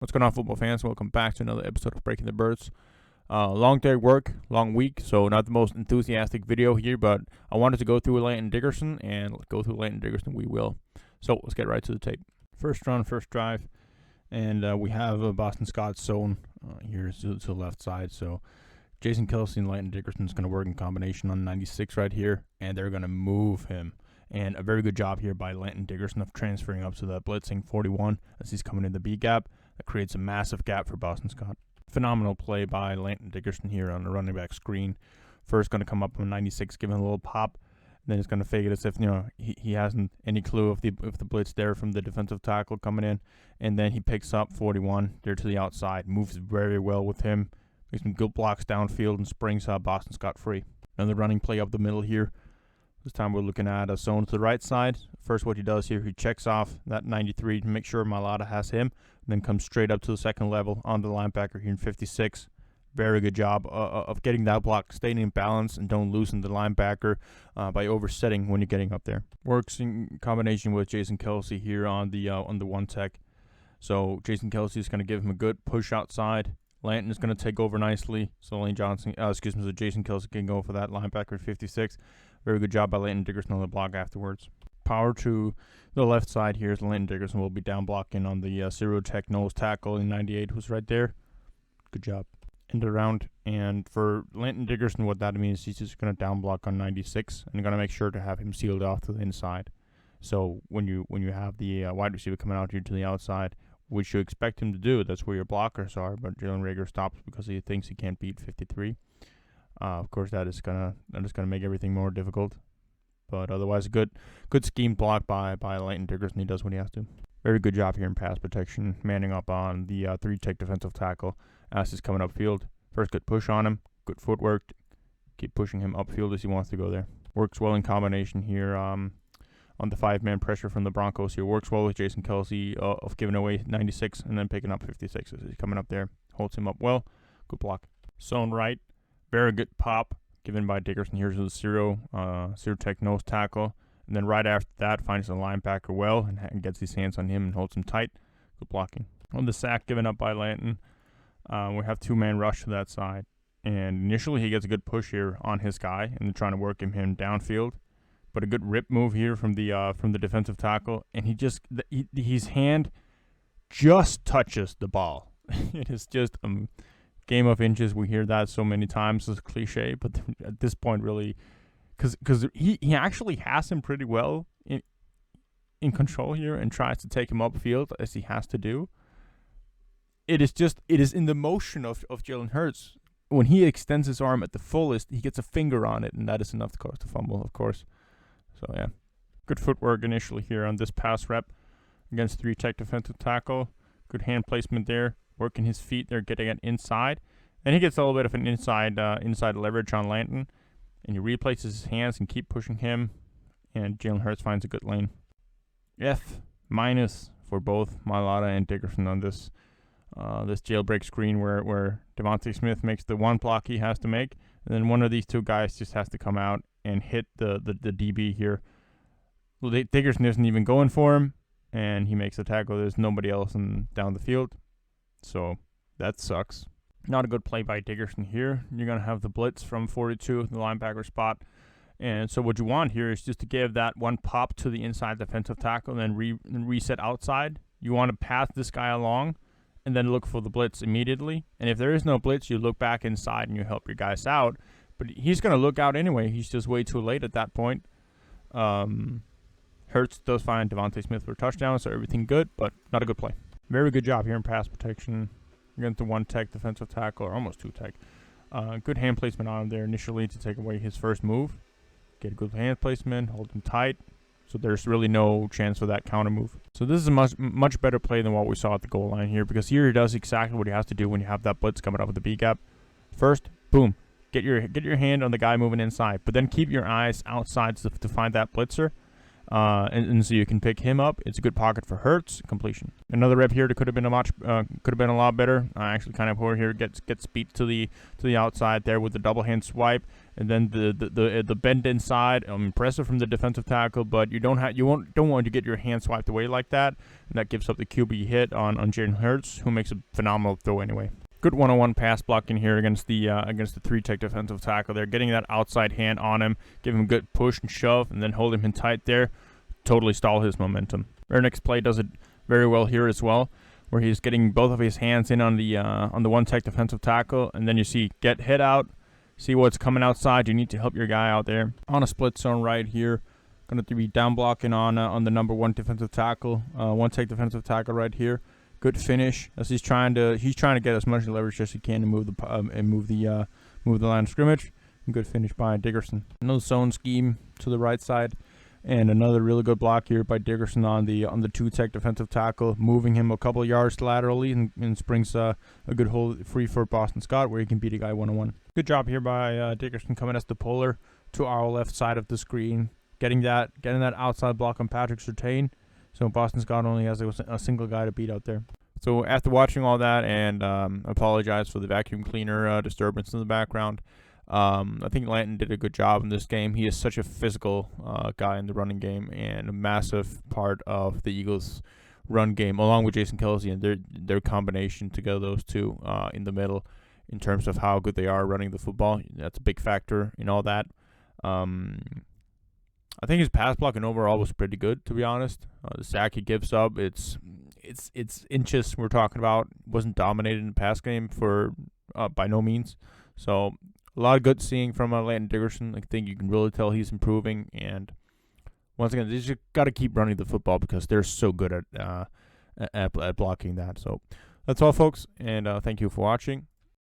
What's going on, football fans? Welcome back to another episode of Breaking the Birds. Long day at work, long week, so not the most enthusiastic video here, but I wanted to go through Landon Dickerson, and let's go through Landon Dickerson we will. So let's get right to the tape. First run, first drive, and we have a Boston Scott zone here to the left side. So Jason Kelce and Landon Dickerson is going to work in combination on 96 right here, and they're going to move him. And a very good job here by Landon Dickerson of transferring up to the blitzing 41 as he's coming in the B gap. That creates a massive gap for Boston Scott. Phenomenal play by Landon Dickerson here on the running back screen. First going to come up on 96, giving a little pop. Then he's going to fake it as if he hasn't any clue of the blitz there from the defensive tackle coming in. And then he picks up 41 there to the outside. Moves very well with him. Makes some good blocks downfield and springs Boston Scott free. Another running play up the middle here. This time we're looking at a zone to the right side. First what he does here, he checks off that 93 to make sure Mailata has him. Then comes straight up to the second level on the linebacker here in 56. Very good job of getting that block, staying in balance, and don't loosen the linebacker by oversetting when you're getting up there. Works in combination with Jason Kelce here on the one tech. So Jason Kelce is going to give him a good push outside. Landon is going to take over nicely. So Jason Kelce can go for that linebacker at 56. Very good job by Landon Dickerson on the block afterwards. Power to the left side here is Landon Dickerson will be down blocking on the zero tech nose tackle in 98 who's right there. Good job. End around, and for Landon Dickerson, what that means, he's just going to down block on 96 and going to make sure to have him sealed off to the inside. So when you have the wide receiver coming out here to the outside, which you expect him to do, that's where your blockers are. But Jalen Reagor stops because he thinks he can't beat 53. Of course, that is gonna make everything more difficult. But otherwise, a good scheme block by Landon Dickerson. He does what he has to. Very good job here in pass protection, manning up on the 3-tech defensive tackle as he's coming upfield. First good push on him, good footwork. Keep pushing him upfield as he wants to go there. Works well in combination here on the 5-man pressure from the Broncos here. Works well with Jason Kelce of giving away 96 and then picking up 56 as he's coming up there. Holds him up well. Good block. Zone right. Very good pop given by Dickerson here to the zero tech nose tackle. And then right after that, finds the linebacker well and gets his hands on him and holds him tight. Good blocking. On the sack given up by Landon, we have 2-man rush to that side. And initially he gets a good push here on his guy and then trying to work him downfield. But a good rip move here from the defensive tackle. And his hand just touches the ball. It is just game of inches. We hear that so many times as a cliche, but at this point, really, because he actually has him pretty well in control here and tries to take him upfield as he has to do. It is in the motion of Jalen Hurts. When he extends his arm at the fullest, he gets a finger on it, and that is enough to cause the fumble, of course. So yeah, good footwork initially here on this pass rep against 3-tech defensive tackle. Good hand placement there. Working his feet there, getting it inside. And he gets a little bit of an inside leverage on Landon. And he replaces his hands and keep pushing him. And Jalen Hurts finds a good lane. F- for both Mailata and Dickerson on this jailbreak screen where Devontae Smith makes the one block he has to make. And then one of these two guys just has to come out and hit the DB here. Well, Dickerson isn't even going for him. And he makes the tackle. There's nobody else down the field. So that sucks. Not a good play by Dickerson here. You're going to have the blitz from 42, the linebacker spot. And so what you want here is just to give that one pop to the inside defensive tackle and then reset outside. You want to pass this guy along and then look for the blitz immediately. And if there is no blitz, you look back inside and you help your guys out. But he's going to look out anyway. He's just way too late at that point. Hurts does find Devontae Smith for a touchdown, so everything good, but not a good play. Very good job here in pass protection against the 1-tech defensive tackle, or almost 2-tech. Good hand placement on him there initially to take away his first move. Get a good hand placement, hold him tight. So there's really no chance for that counter move. So this is a much better play than what we saw at the goal line here, because here he does exactly what he has to do when you have that blitz coming up with the B gap. First, boom, get your hand on the guy moving inside, but then keep your eyes outside to find that blitzer. And so you can pick him up. It's a good pocket for Hurts. Completion. Another rep here that could have been a lot better. Actually, kind of poor here. Gets beat to the outside there with the double hand swipe, And then the bend inside, impressive from the defensive tackle, but you don't want to get your hand swiped away like that, and that gives up the QB hit on Jalen Hurts, who makes a phenomenal throw anyway. Good one-on-one pass blocking here against the 3-tech defensive tackle. They're getting that outside hand on him, give him a good push and shove, and then hold him in tight there, totally stall his momentum. Our next play does it very well here as well, where he's getting both of his hands in on the 1-tech defensive tackle, and then you see get hit out, see what's coming outside. You need to help your guy out there on a split zone right here. Going to be down blocking on the number 1 defensive tackle, 1-tech defensive tackle right here. Good finish as he's trying to get as much leverage as he can to move the line of scrimmage. And good finish by Dickerson. No zone scheme to the right side, and another really good block here by Dickerson on the 2-tech defensive tackle, moving him a couple of yards laterally, and springs a good hold free for Boston Scott, where he can beat a guy one-on-one. Good job here by Dickerson coming as the puller to our left side of the screen, getting that outside block on Patrick Surtain. So Boston Scott only has a single guy to beat out there. So after watching all that, and apologize for the vacuum cleaner disturbance in the background, I think Landon did a good job in this game. He is such a physical guy in the running game, and a massive part of the Eagles' run game, along with Jason Kelce and their combination together, those two in the middle, in terms of how good they are running the football. That's a big factor in all that. I think his pass blocking overall was pretty good, to be honest. The sack he gives up, it's inches we're talking about. Wasn't dominated in the pass game for by no means. So a lot of good seeing from Landon Dickerson. I think you can really tell he's improving. And once again, they just got to keep running the football because they're so good at blocking that. So that's all, folks, and thank you for watching.